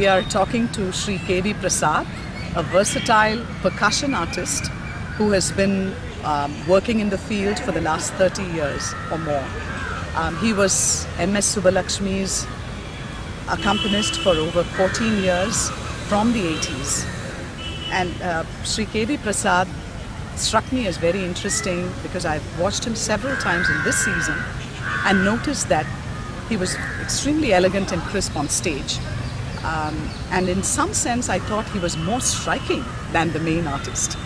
we are talking to Sri K.V. Prasad, a versatile percussion artist who has been working in the field for the last 30 years or more. He was M.S. Subbalakshmi's accompanist for over 14 years from the 80s. And Sri K.V. Prasad struck me as very interesting because I've watched him several times in this season and noticed that he was extremely elegant and crisp on stage. And in some sense, I thought he was more striking than the main artist.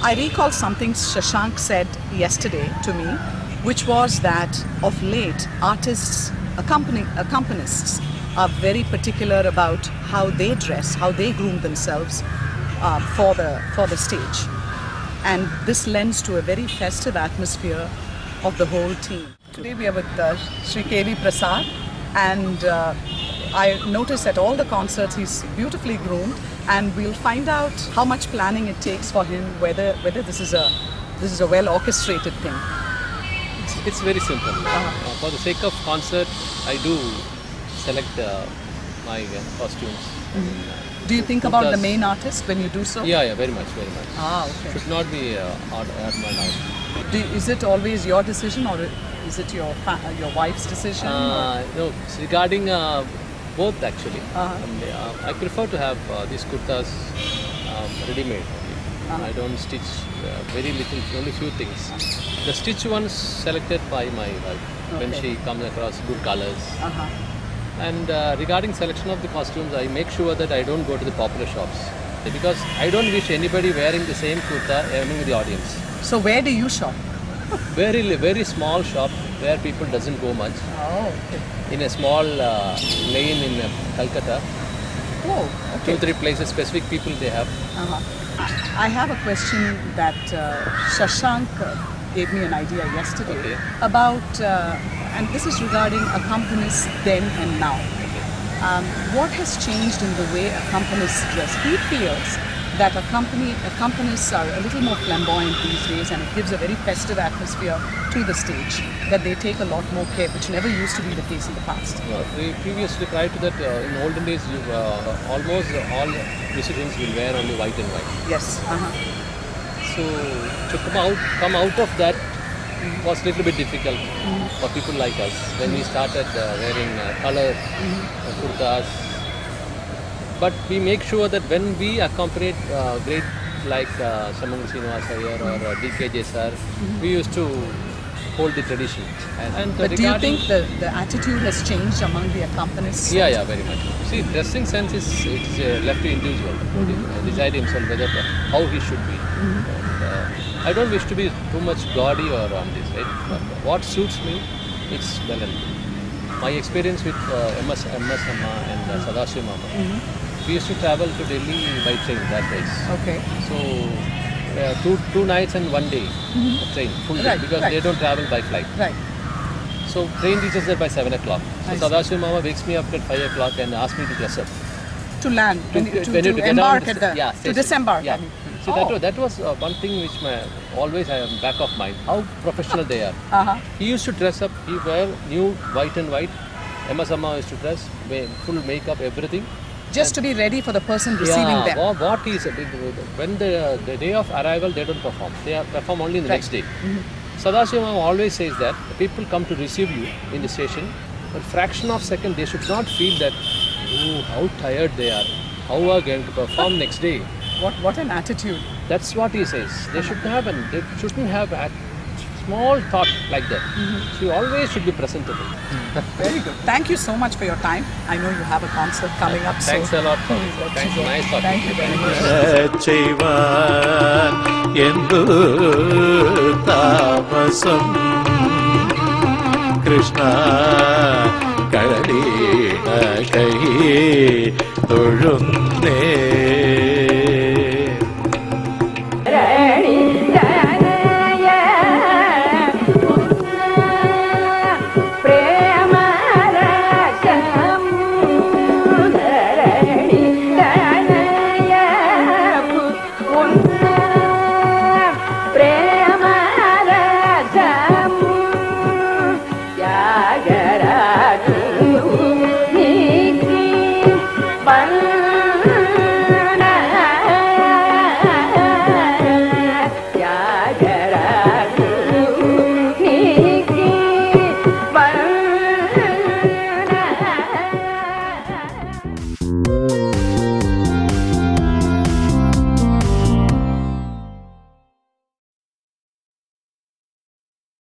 I recall something Shashank said yesterday to me, which was that of late, artists, accompanists are very particular about how they dress, how they groom themselves for the stage. And this lends to a very festive atmosphere of the whole team. Today we are with Sri K.V. Prasad, and I notice at all the concerts he's beautifully groomed, and we'll find out how much planning it takes for him, whether this is a well orchestrated thing. It's very simple. For the sake of concert, I do select my costumes. Do you think about the main artist when you do so? Yeah, very much, very much. Ah, okay. Should not be odd man out. Is it always your decision, or is it your wife's decision? No, it's regarding both actually. I prefer to have these kurtas ready-made. I don't stitch very little, only few things. The stitch ones selected by my wife when she comes across good colors. And regarding selection of the costumes, I make sure that I don't go to the popular shops because I don't wish anybody wearing the same kurta among the audience. So where do you shop? Very small shop where people doesn't go much. Oh, okay. In a small lane in Calcutta. Oh, okay. 2-3 places, specific people they have. I have a question that Shashank gave me an idea yesterday about, and this is regarding accompanists then and now. What has changed in the way accompanists dress? He feels that accompanists are a little more flamboyant these days, and it gives a very festive atmosphere to the stage, that they take a lot more care, which never used to be the case in the past. Previously, prior to that, in olden days, almost all musicians will wear only white and white. Yes. So to come out of that was a little bit difficult for people like us when we started wearing color kurtas. But we make sure that when we accompanied great like Shamangal Srinivasa or D.K. sir, we used to hold the tradition. But do you think the attitude has changed among the accompanists? Yeah, very much. See, dressing sense is left to individual to decide himself whether how he should be. I don't wish to be too much gaudy or on this, right? But what suits me, it's well and good. My experience with MS Amma and Sadashiv Mama, we used to travel to Delhi by train that days. Okay. So two nights and 1 day train, full day, because they don't travel by flight. Right. So train reaches there by 7 o'clock. So Sadashiv Mama wakes me up at 5 o'clock and asks me to dress up. To land, to embark at the, to disembark. Yeah. So that was one thing which always I am back of mind, how professional they are. He used to dress up, he wear new white and white. MS Amma used to dress, full makeup, everything. Just to be ready for the person receiving them. What is when the day of arrival they don't perform. They perform only the next day. Sadashiv Mama always says that the people come to receive you in the station, but fraction of second they should not feel that how tired they are, how are going to perform next day. What an attitude. That's what he says. They shouldn't have a small thought like that. So you always should be presentable. Very good. Thank you so much for your time. I know you have a concert coming up. Thanks a lot. Thanks. Nice talking. Thank you very much. Bye. you.